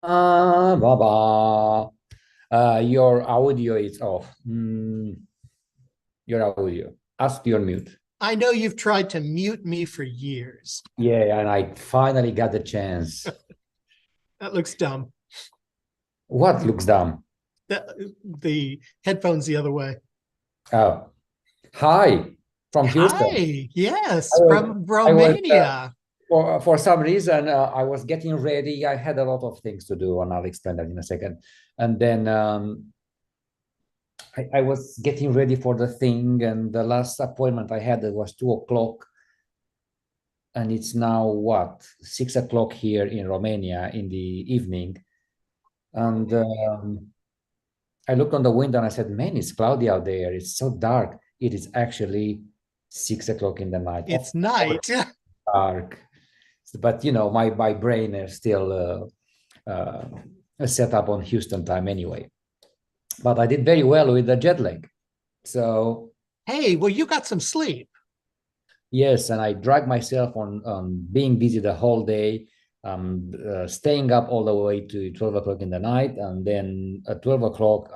Baba. Your audio is off. Your audio. Ask your mute. I know you've tried to mute me for years. Yeah, and I finally got the chance. That looks dumb. What looks dumb? The headphones the other way. Oh, hi from Houston. Hi, yes, I was, from I was Romania. for some reason I was getting ready. I had a lot of things to do, and I'll explain that in a second. And then I was getting ready for the thing, and the last appointment I had it was 2 o'clock. And it's now what 6 o'clock here in Romania in the evening. And I looked on the window and I said, "Man, it's cloudy out there. It's so dark." It is actually 6 o'clock in the night. Of It's night. dark, but my brain is still set up on Houston time anyway. But I did very well with the jet lag. So Hey, well, you got some sleep. yes, and I drag myself on being busy the whole day, staying up all the way to 12 o'clock in the night. And then at 12 o'clock,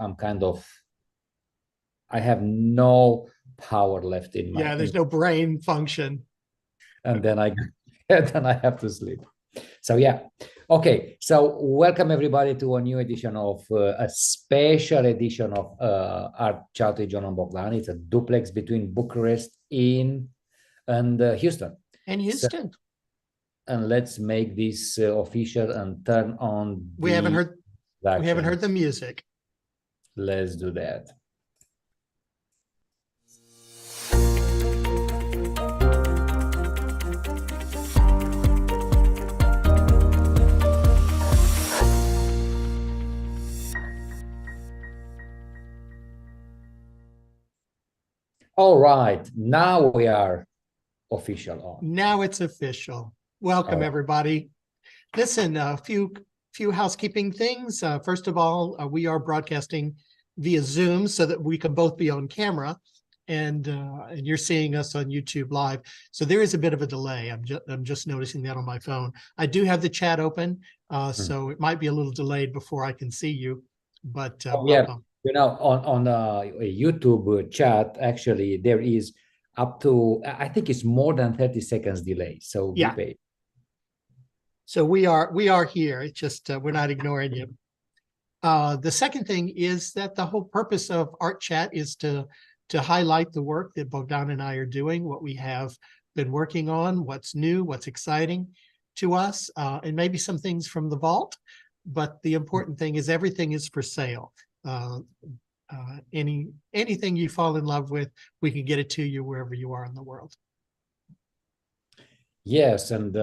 I have no power left in Yeah, there's no brain function. and then then I have to sleep. So yeah. Okay. So welcome everybody to a new edition of a special edition of Art Chat with John and Bogdan. It's a duplex between Bucharest and Houston. And So, Houston. and let's make this official and turn on We haven't the heard we haven't heard the music. Let's do that. All right, now we are official on. Now it's official. Welcome, everybody. Listen, a few housekeeping things. First of all, we are broadcasting via Zoom so that we can both be on camera, and you're seeing us on YouTube Live. So there is a bit of a delay. I'm just noticing that on my phone. I do have the chat open, so it might be a little delayed before I can see you. But Yeah, welcome. on a YouTube chat, actually, there is up to, I think it's more than 30 seconds delay. So be Yeah. patient. So we are here. It's just we're not ignoring you. The second thing is that the whole purpose of Art Chat is to highlight the work that Bogdan and I are doing, what we have been working on, what's new, what's exciting to us, and maybe some things from the vault. But the important thing is everything is for sale. Anything you fall in love with, we can get it to you wherever you are in the world. Yes, and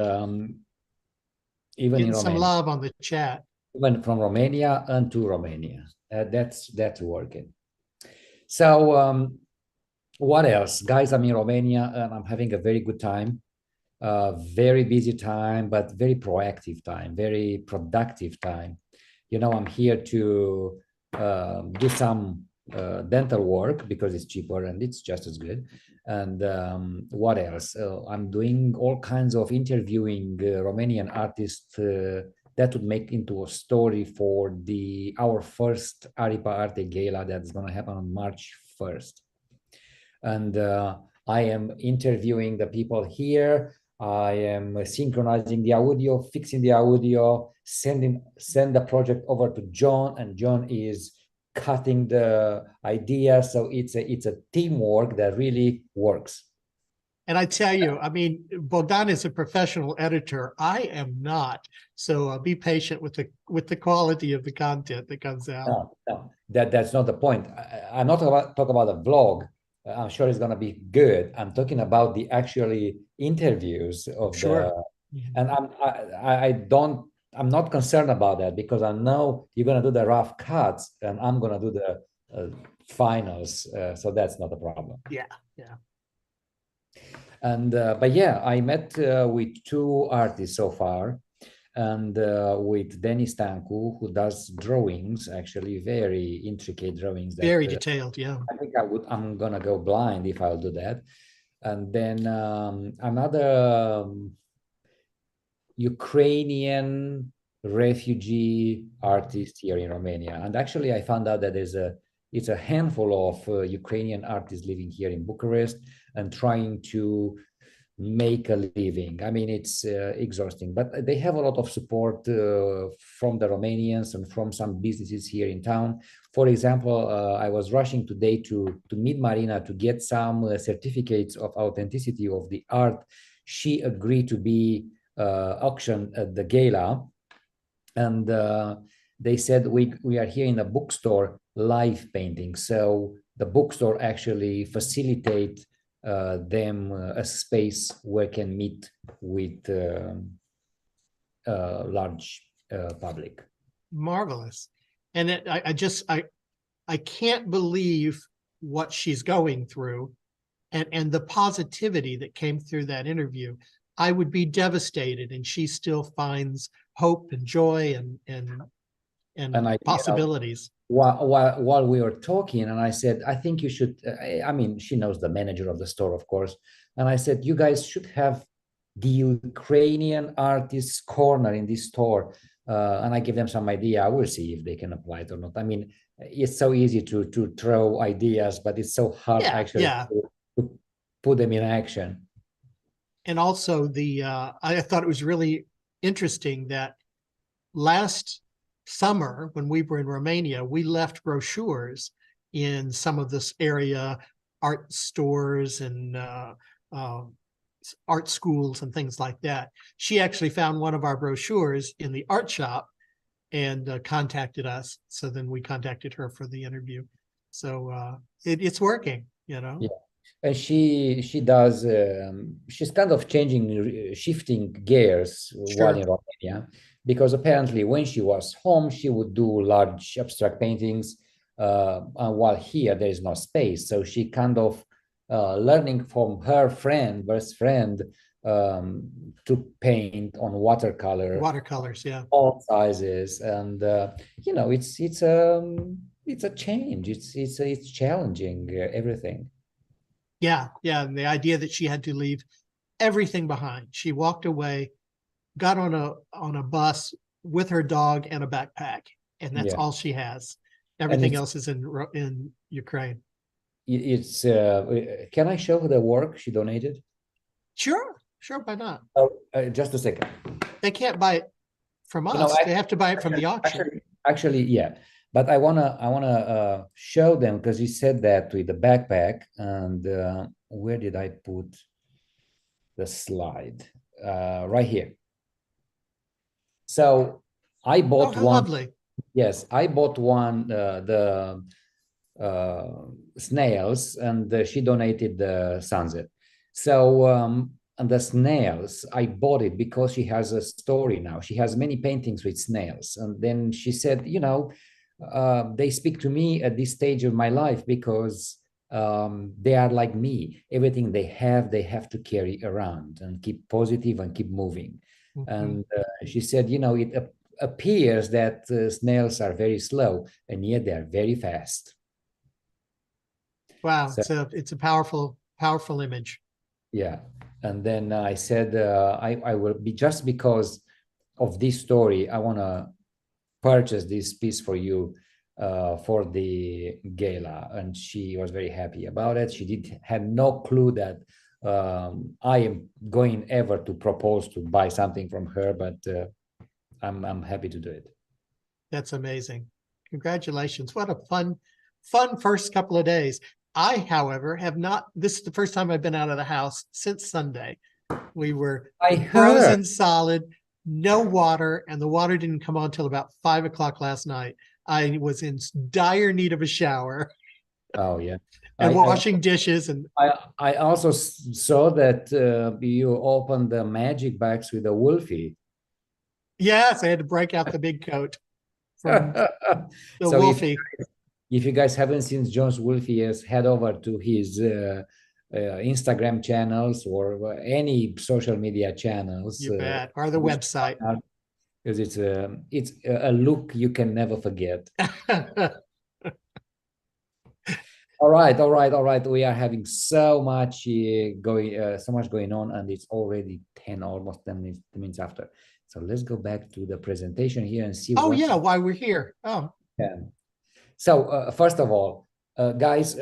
even Getting in some Romania, love on the chat. even from Romania and to Romania, that's working. So what else, guys? I'm in Romania and I'm having a very good time. Very busy time, but very proactive time, very productive time. I'm here to do some dental work because it's cheaper and it's just as good. And what else? I'm doing all kinds of interviewing Romanian artists that would make into a story for our first Aripa Arte Gala that's going to happen on March 1st. And I am interviewing the people here. I am synchronizing the audio, fixing the audio, send the project over to John, and John is cutting the idea. So it's a teamwork that really works. And I tell you, I mean, Bogdan is a professional editor. I am not. So be patient with the quality of the content that comes out. No, that's not the point. I'm not talk about a vlog. I'm sure it's going to be good. I'm talking about the actually interviews of Sure. and I'm not concerned about that because I know you're going to do the rough cuts and I'm going to do the finals. So that's not a problem. Yeah. Yeah. And but yeah, I met with two artists so far, and with Denis Stancu, who does drawings, actually very intricate drawings. Very detailed, yeah. I think I'm gonna go blind if I'll do that. And then another Ukrainian refugee artists here in Romania. And actually, I found out that it's a handful of Ukrainian artists living here in Bucharest and trying to make a living. I mean, it's exhausting, but they have a lot of support from the Romanians and from some businesses here in town. For example, I was rushing today to meet Marina to get some certificates of authenticity of the art. She agreed to be auctioned at the gala, and they said we are here in a bookstore live painting. So the bookstore actually facilitate them a space where can meet with large public. Marvelous. And I can't believe what she's going through and the positivity that came through that interview. I would be devastated, and she still finds hope and joy and possibilities. While we were talking, and I said, I think you should, I mean, she knows the manager of the store, of course. And I said, you guys should have the Ukrainian artists corner in this store. And I give them some idea. I will see if they can apply it or not. I mean, it's so easy to throw ideas, but it's so hard to put them in action. And also I thought it was really interesting that last summer when we were in Romania, we left brochures in some of this area art stores and art schools and things like that. She actually found one of our brochures in the art shop and contacted us. So then we contacted her for the interview. So it's working, you know. Yeah. And she does she's kind of shifting gears while in Romania, because apparently when she was home she would do large abstract paintings, while here there is no space, so she kind of learning from her best friend, to paint on watercolors, yeah, all sizes. And you know, it's a change, it's challenging everything. Yeah. And the idea that she had to leave everything behind. She walked away, got on a bus with her dog and a backpack, and that's all she has. Everything else is in Ukraine. It's can I show the work she donated? Sure, why not? Oh, just a second. They can't buy it from us. They have to buy it from the auction. Actually, yeah. But I wanna show them, because you said that with the backpack. And where did I put the slide? Right here. So I bought one. Lovely. Yes, I bought one, the snails, and she donated the sunset. So and the snails, I bought it because she has a story now. She has many paintings with snails, and then she said, you know, they speak to me at this stage of my life, because they are like me. Everything they have to carry around and keep positive and keep moving. And she said, you know, it appears that snails are very slow, and yet they are very fast. Wow, so it's a powerful image. Yeah. And then I said, I will be, just because of this story, I want to purchase this piece for you for the gala. And she was very happy about it. She had no clue that I am going ever to propose to buy something from her, but I'm happy to do it. That's amazing. Congratulations. What a fun first couple of days. I, however, have not, this is the first time I've been out of the house since Sunday. We were frozen solid, no water, and the water didn't come on until about 5 o'clock last night. I was in dire need of a shower. Oh, yeah. And washing dishes. And I also saw that you opened the magic bags with a Wolfie. Yes, I had to break out the big coat from the Wolfie. If you guys haven't seen John's Wolfie, head over to his Instagram channels or any social media channels. You bet. Or the website. Because it's a look you can never forget. All right. We are having so much going on, and it's already 10, almost 10 minutes after. So let's go back to the presentation here and see Oh what. yeah, why we're here. Oh. Yeah. So first of all, guys,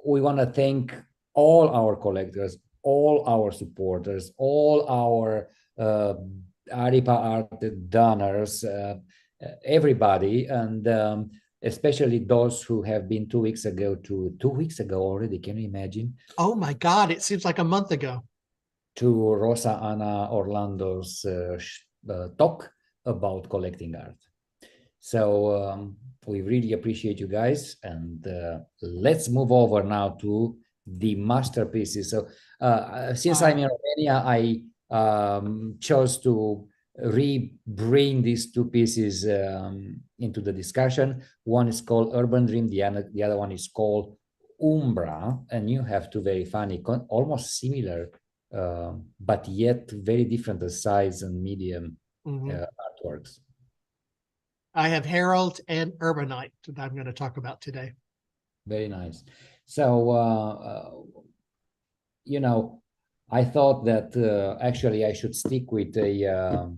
we want to thank all our collectors, all our supporters, all our Aripa Art donors, everybody, and especially those who have been 2 weeks ago already. Can you imagine? Oh my God, it seems like a month ago. To Rosa Anna Orlando's talk about collecting art. So we really appreciate you guys, and let's move over now to the masterpieces. So since I'm in Romania, I chose to bring these two pieces into the discussion. One is called Urban Dream, the other one is called Umbra, and you have two very funny, almost similar, but yet very different size and medium artworks. I have Herald and Urbanite that I'm going to talk about today. Very nice. So, I thought that actually I should stick with a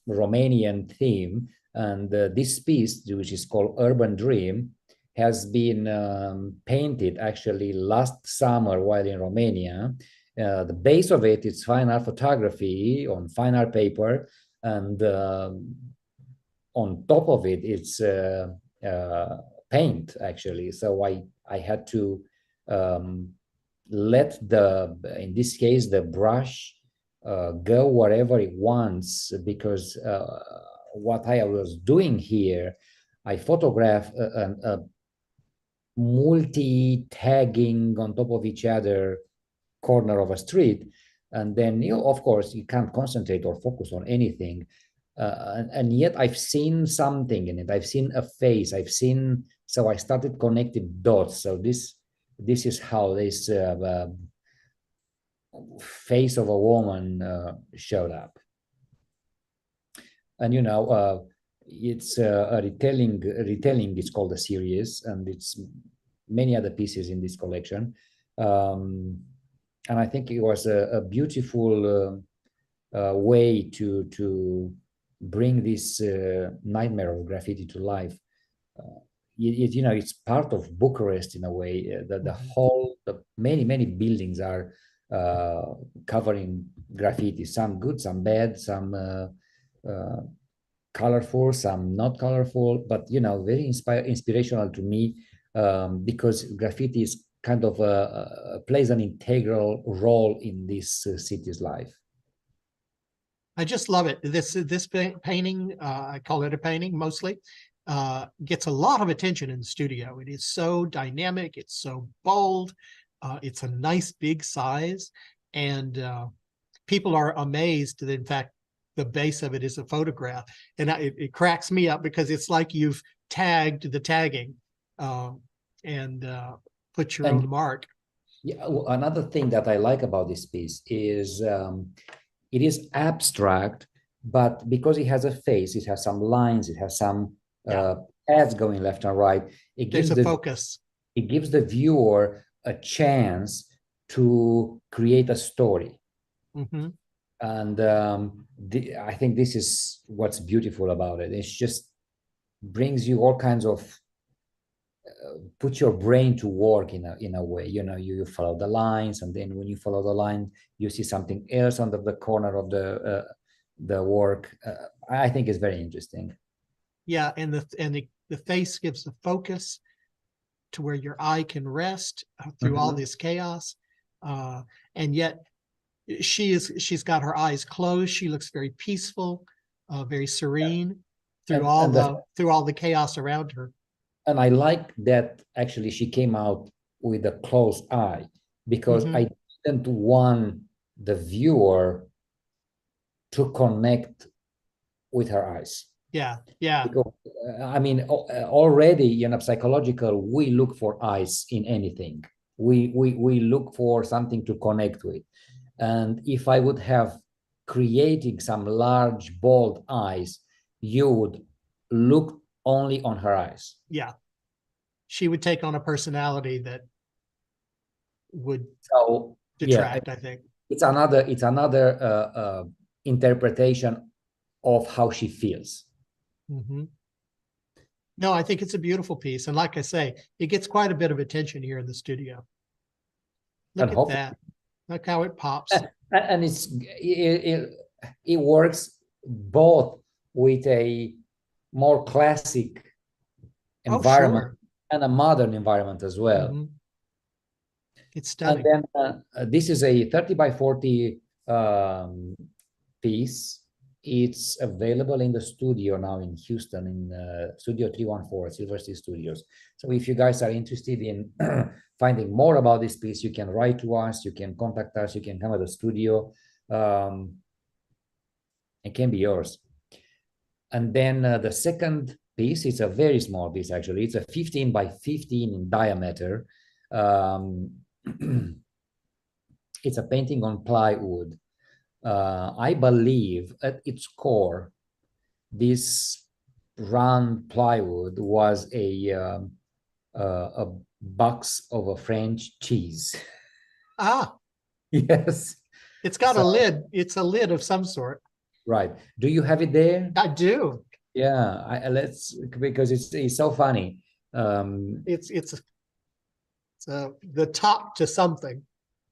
Romanian theme. And this piece, which is called Urban Dream, has been painted actually last summer while in Romania. The base of it is fine art photography on fine art paper, and on top of it, it's paint actually. So I had to let in this case, the brush go wherever it wants, because what I was doing here, I photograph a multi-tagging on top of each other corner of a street, and then of course you can't concentrate or focus on anything, and yet I've seen something in it. I've seen a face. So I started connecting dots. So this is how this face of a woman showed up. And it's a retelling. It's called a series, and it's many other pieces in this collection. And I think it was a beautiful way to bring this nightmare of graffiti to life. It's part of Bucharest in a way. The many buildings are covering graffiti. Some good, some bad, some colorful, some not colorful. But very inspirational to me, because graffiti is kind of plays an integral role in this city's life. I just love it. This painting, I call it a painting mostly, gets a lot of attention in the studio. It is so dynamic. It's so bold. It's a nice big size, and people are amazed that in fact the base of it is a photograph, and it cracks me up because it's like you've tagged the tagging and put your own mark. Yeah, well, another thing that I like about this piece is it is abstract, but because it has a face, it has some lines, it has some paths going left and right. There's a focus. It gives the viewer a chance to create a story. Mm-hmm. And I think this is what's beautiful about it. It just brings you all kinds of put your brain to work in a way. You follow the lines, and then when you follow the line, you see something else under the corner of the work. I think it's very interesting. Yeah, and the face gives the focus to where your eye can rest through all this chaos, and yet she's got her eyes closed. She looks very peaceful, very serene through all the chaos around her. And I like that actually she came out with a closed eye, because I didn't want the viewer to connect with her eyes. Yeah. Because, I mean, already, psychological, we look for eyes in anything. We look for something to connect with. And if I would have creating some large, bold eyes, you would look only on her eyes. Yeah. She would take on a personality that would detract, I think. it's another interpretation of how she feels. Mm-hmm. No, I think it's a beautiful piece. And like I say, it gets quite a bit of attention here in the studio. Look And at that. Look how it pops. and it works both with a more classic environment Sure. and a modern environment as well. Mm-hmm. It's And stunning. then this is a 30 by 40 piece. It's available in the studio now in Houston, in Studio 314, Silver Sea Studios. So if you guys are interested in finding more about this piece, you can write to us, you can contact us, you can come to the studio. It can be yours. And then the second piece is a very small piece, actually. It's a 15 by 15 in diameter. It's a painting on plywood. I believe at its core, this round plywood was a box of a French cheese. Ah, Yes. it's got a lid. It's a lid of some sort. Right. Do you have it there? I do. Yeah. Let's, because it's so funny. It's the top to something.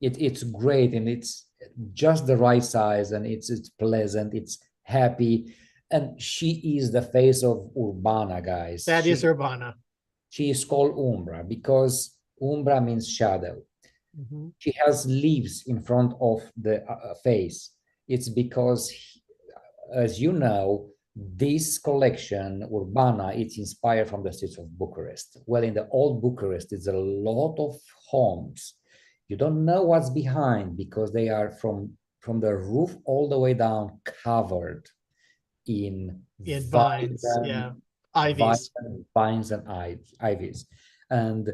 It's great, and it's just the right size, and it's pleasant, it's happy, and she is the face of Urbana, guys. That is Urbana. She is called Umbra because Umbra means shadow. Mm-hmm. She has leaves in front of the face. It's because, as you know, this collection, Urbana, it's inspired from the streets of Bucharest. Well, in the old Bucharest, there's a lot of homes. You don't know what's behind because they are from the roof all the way down covered in vines, ivies. Vines and ivies. And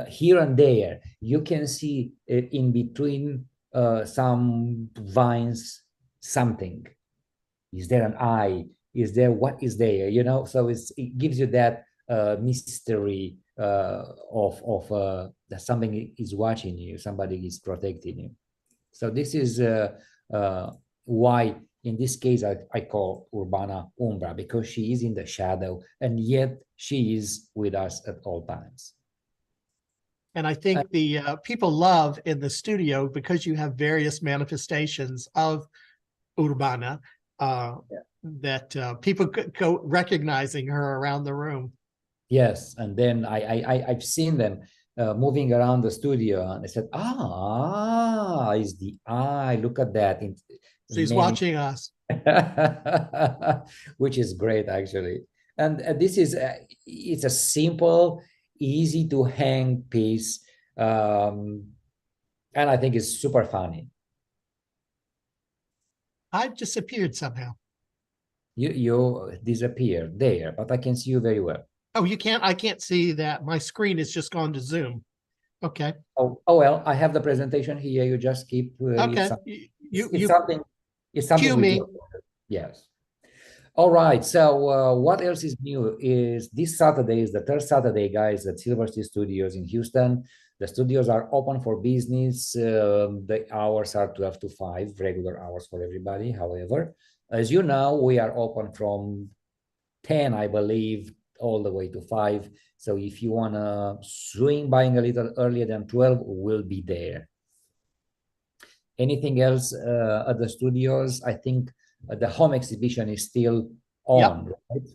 here and there, you can see in between some vines something. Is there an eye? Is there, what is there? You know, so it gives you that mystery of that something is watching you, somebody is protecting you. So this is why in this case I call Urbana Umbra, because she is in the shadow and yet she is with us at all times. And I think the people love in the studio, because you have various manifestations of Urbana, that people could go recognizing her around the room. Yes, and then I've seen them moving around the studio, and I said, is the eye. Look at that. She's watching us. Which is great, actually. And this is, it's a simple, easy to hang piece. And I think it's super funny. I've disappeared somehow. You disappeared there, but I can see you very well. Oh, you can't? I can't see that. My screen has just gone to Zoom. Okay. Oh well, I have the presentation here. You just keep. Okay. It's something we do. Yes. All right. So what else is new is this Saturday is the third Saturday, guys, at Silver Sea Studios in Houston. The studios are open for business. The hours are 12 to 5, regular hours for everybody. However, as you know, we are open from 10, I believe, all the way to 5. So if you want to swing by a little earlier than 12, we'll be there. Anything else at the studios? I think the home exhibition is still on, right?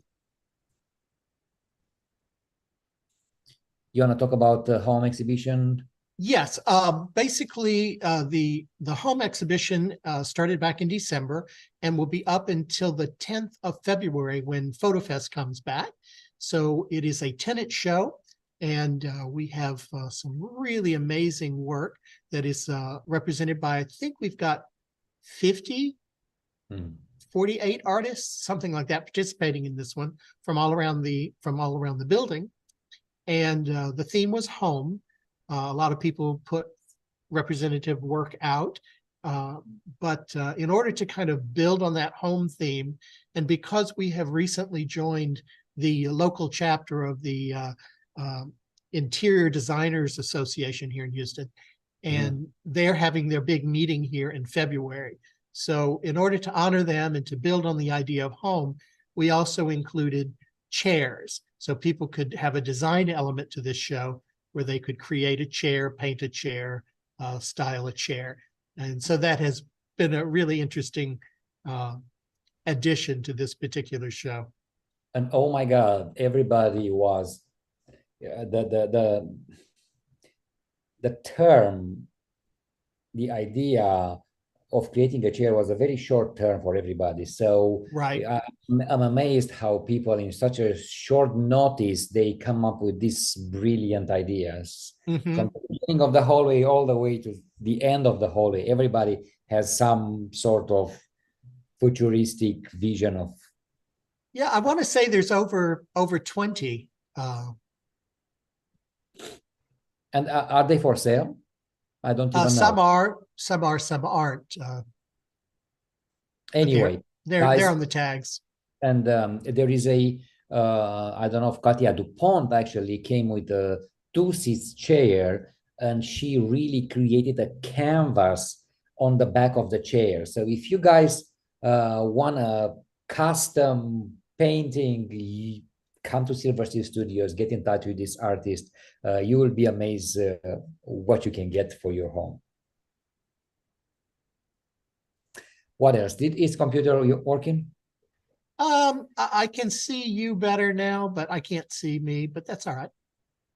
You want to talk about the home exhibition? Yes. Basically, the home exhibition started back in December and will be up until the 10th of February when PhotoFest comes back. So it is a tenant show, and we have some really amazing work that is represented by, I think we've got 48 artists, something like that, participating in this one from all around the building. And the theme was home. A lot of people put representative work out, but in order to kind of build on that home theme, and because we have recently joined the local chapter of the Interior Designers Association here in Houston, and they're having their big meeting here in February. So in order to honor them and to build on the idea of home, we also included chairs. So people could have a design element to this show where they could create a chair, paint a chair, style a chair. And so that has been a really interesting addition to this particular show. And oh my God, everybody was the term, the idea of creating a chair was a very short term for everybody. So right. I'm amazed how people in such a short notice, they come up with these brilliant ideas. From the beginning of the hallway all the way to the end of the hallway, everybody has some sort of futuristic vision of. Yeah, I want to say there's over 20. And are they for sale? I don't even some know. some aren't. Anyway, they're on the tags. And there is a I don't know if Katia Dupont actually came with a 2-seat chair, and she really created a canvas on the back of the chair. So if you guys want a custom painting, come to Silver Steel Studios, get in touch with this artist. You will be amazed what you can get for your home. What else? Is computer working? I can see you better now, but I can't see me, but that's all right.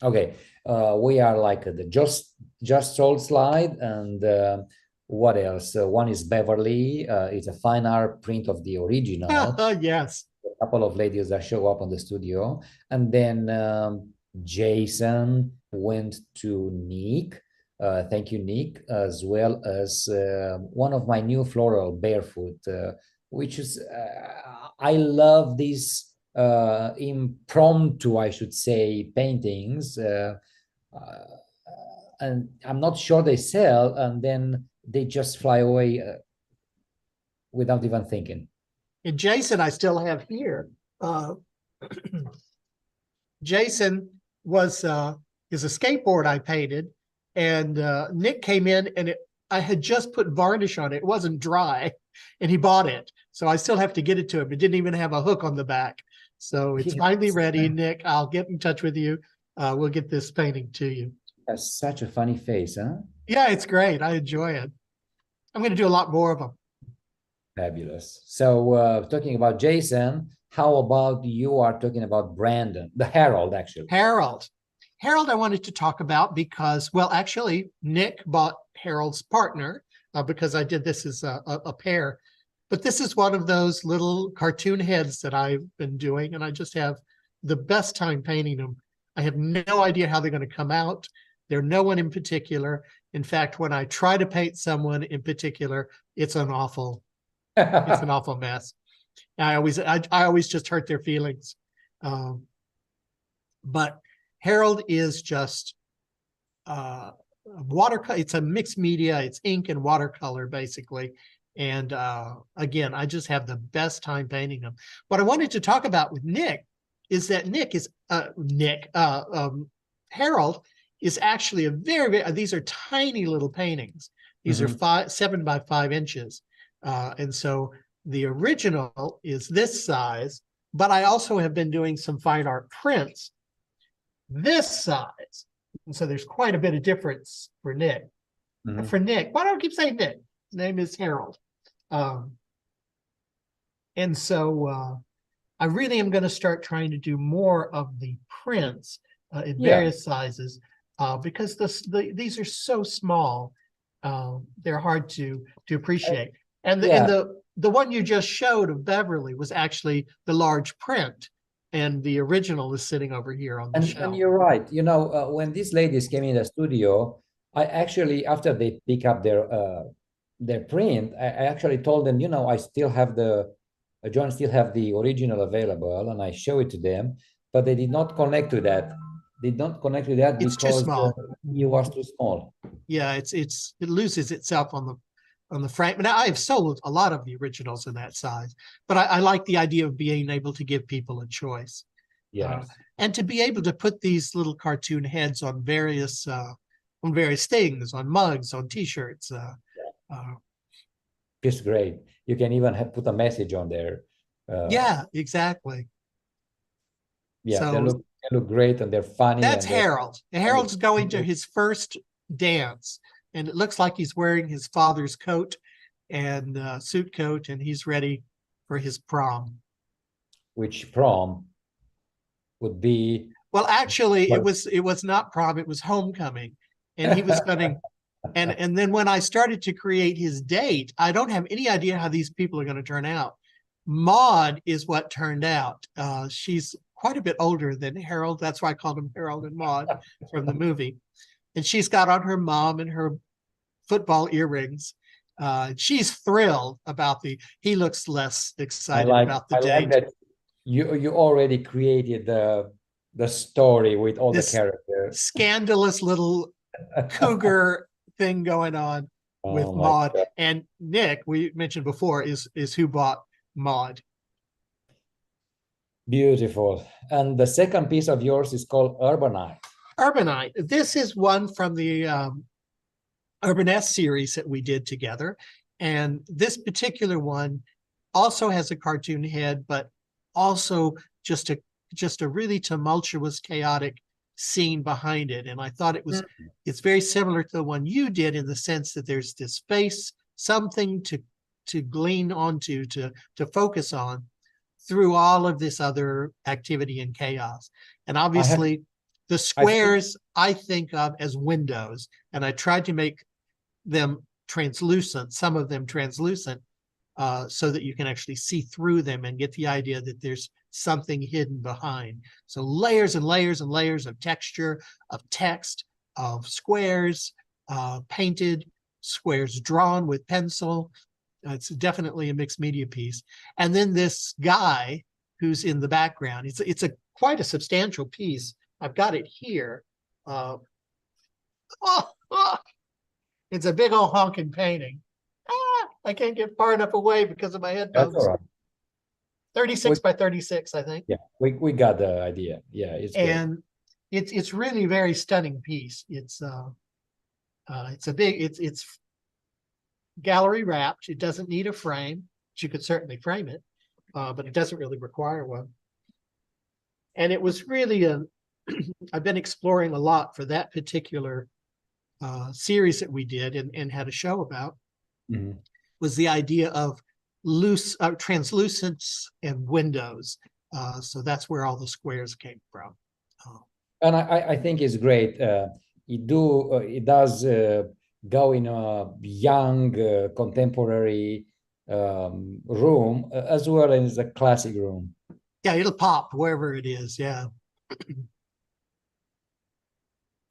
Okay. We are like the just sold slide, and what else? One is Beverly. It's a fine art print of the original. Yes. A couple of ladies that show up on the studio, and then Jason went to Nick. Thank you, Nick, as well as one of my new floral barefoot, which is I love these impromptu, I should say, paintings, and I'm not sure they sell, and then they just fly away without even thinking. And Jason, I still have here. Jason is a skateboard I painted, and Nick came in, and I had just put varnish on it. It wasn't dry, and he bought it. So I still have to get it to him. It didn't even have a hook on the back. So it's finally ready, Nick. I'll get in touch with you. We'll get this painting to you. That's such a funny face, huh? Yeah, it's great. I enjoy it. I'm going to do a lot more of them. Fabulous. So talking about Jason, how about you are talking about Brandon, the Harold, actually. Harold I wanted to talk about because, well, actually, Nick bought Harold's partner because I did this as a pair. But this is one of those little cartoon heads that I've been doing, and I just have the best time painting them. I have no idea how they're going to come out. They're no one in particular. In fact, when I try to paint someone in particular, it's an awful mess. I always just hurt their feelings. But Harold is just watercolor. It's a mixed media. It's ink and watercolor, basically. And again, I just have the best time painting them. What I wanted to talk about with Nick is that Harold is actually a very, these are tiny little paintings. These are 7 by 5 inches. And so the original is this size, but I also have been doing some fine art prints this size. And so there's quite a bit of difference for Nick. For Nick, why do I keep saying Nick? His name is Harold. And so I really am going to start trying to do more of the prints in various sizes because these are so small. They're hard to appreciate. And the one you just showed of Beverly was actually the large print, and the original is sitting over here on the shelf. And you're right. You know, when these ladies came in the studio, I actually, after they pick up their print, I actually told them, you know, I still have John still have the original available, and I show it to them, but they did not connect to that. It's because too small. It was too small. Yeah, it loses itself on the frame. Now, I have sold a lot of the originals in that size, but I like the idea of being able to give people a choice. Yes. And to be able to put these little cartoon heads on various on various things, on mugs, on T-shirts. It's great. You can even put a message on there. Yeah, exactly. Yeah, So they look great, and they're funny. that's And they're Harold. Harold's going to his first dance, and it looks like he's wearing his father's coat and suit coat, and he's ready for his prom. which prom would be. Well, actually, it was not prom; it was homecoming, and he was going. And then when I started to create his date, I don't have any idea how these people are going to turn out. Maud is what turned out. She's quite a bit older than Harold. That's why I called him Harold and Maud from the movie. And she's got on her mom and her football earrings. She's thrilled about he looks less excited about the date. I like that you already created the story with all this the characters. Scandalous little cougar thing going on with Maud. God. And Nick, we mentioned before, is who bought Maud. Beautiful. And the second piece of yours is called Urbanite. Urbanite. This is one from the Urbanesque series that we did together. And this particular one also has a cartoon head, but also just a really tumultuous, chaotic scene behind it. And I thought it's very similar to the one you did in the sense that there's this face, something to glean onto, to focus on through all of this other activity and chaos. And obviously the squares I think of as windows, and I tried to make them translucent, some of them translucent, so that you can actually see through them and get the idea that there's something hidden behind. So layers and layers and layers of texture, of text, of squares, painted, squares drawn with pencil. It's definitely a mixed media piece. And then this guy who's in the background, it's quite a substantial piece. I've got it here. It's a big old honking painting. I can't get far enough away because of my headphones. That's all right. 36 by 36, I think. Yeah, we got the idea. Yeah, it's it's really very stunning piece. It's gallery wrapped. It doesn't need a frame. You could certainly frame it, but it doesn't really require one. And it was really I've been exploring a lot for that particular series that we did and had a show about. Mm-hmm. Was the idea of translucence and windows. So that's where all the squares came from. And I think it's great. It does go in a young contemporary room as well as a classic room. Yeah, it'll pop wherever it is. Yeah.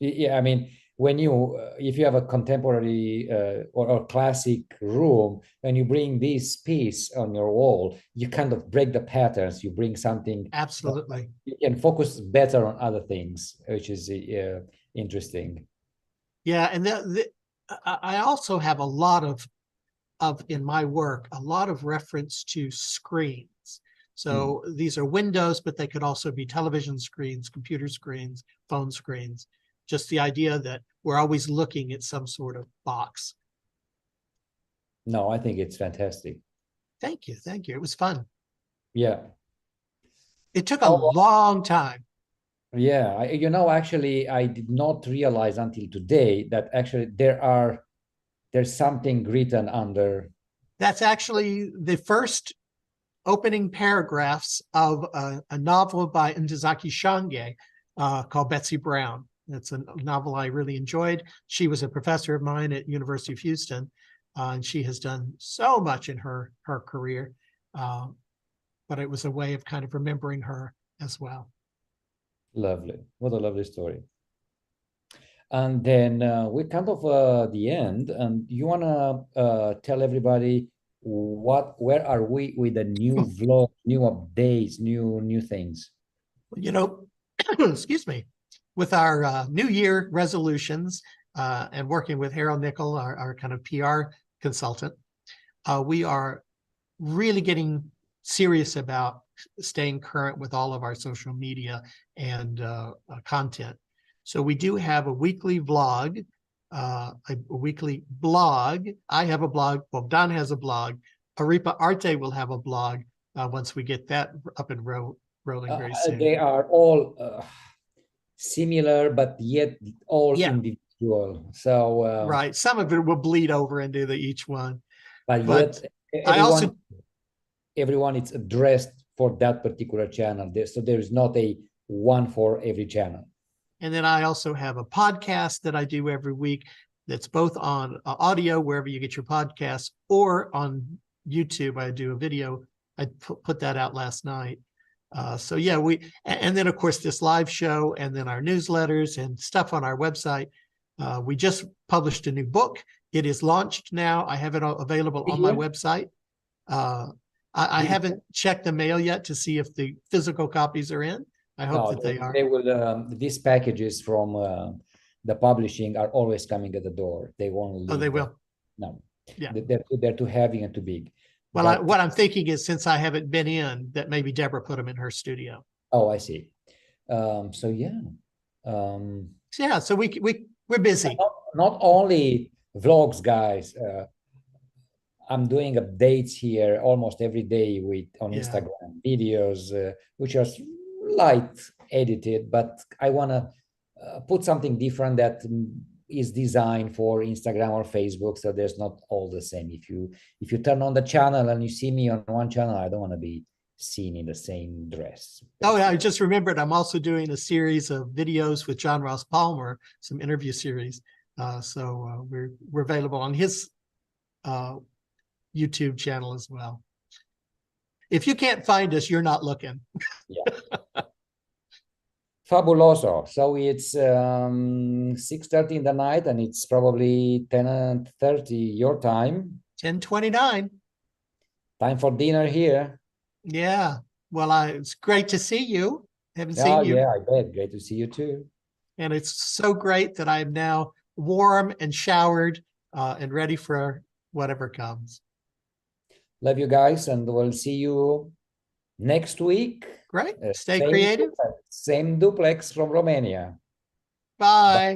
Yeah, I mean, when if you have a contemporary or classic room, and you bring this piece on your wall, you kind of break the patterns. You bring something. Absolutely. You can focus better on other things, which is interesting. Yeah, and I also have a lot of in my work, a lot of reference to screens. So these are windows, but they could also be television screens, computer screens, phone screens. Just the idea that we're always looking at some sort of box. No, I think it's fantastic. Thank you. Thank you. It was fun. Yeah. It took a long time. Yeah. Actually, I did not realize until today that actually there's something written under. That's actually the first opening paragraphs of a novel by Ntozake Shange called Betsy Brown. It's a novel I really enjoyed. She was a professor of mine at University of Houston, and she has done so much in her career. But it was a way of kind of remembering her as well. Lovely. What a lovely story. And then we're kind of the end. And you want to tell everybody where are we with the new vlog, new updates, new things? Excuse me. With our New Year resolutions and working with Harold Nickel, our kind of PR consultant, we are really getting serious about staying current with all of our social media and content. So we do have a weekly vlog a weekly blog. I have a blog. Bogdan has a blog. Aripa Arte will have a blog once we get that up and rolling very soon. They are all similar, but yet all individual. So right, some of it will bleed over into each one. But yet, everyone is addressed for that particular channel. So there is not a one for every channel. And then I also have a podcast that I do every week that's both on audio, wherever you get your podcasts, or on YouTube. I do a video. I put that out last night. So yeah, and then of course this live show, and then our newsletters and stuff on our website. We just published a new book. It is launched now. I have it available on my website. I haven't checked the mail yet to see if the physical copies are in. I hope that they are. They will. These packages from the publishing are always coming at the door. They won't leave. Oh, they will. No. Yeah. They're too heavy and too big. Well, what I'm thinking is, since I haven't been in, that maybe Deborah put them in her studio. Oh, I see. So yeah. Yeah. So we're busy. Not only vlogs, guys. I'm doing updates here almost every day on Instagram videos, which are light edited, but I want to put something different that is designed for Instagram or Facebook, so there's not all the same. If you turn on the channel and you see me on one channel, I don't want to be seen in the same dress. Oh, I just remembered I'm also doing a series of videos with John Ross Palmer, some interview series. So we're available on his YouTube channel as well. If you can't find us, you're not looking. Yeah. Fabuloso. So it's 6:30 in the night, and it's probably 10:30 your time. 10:29. Time for dinner here. Yeah. Well, it's great to see you. Haven't seen you. Yeah, I bet. Great to see you too. And it's so great that I'm now warm and showered and ready for whatever comes. Love you guys, and we'll see you next week. Great. Stay creative. Same duplex from Romania. Bye.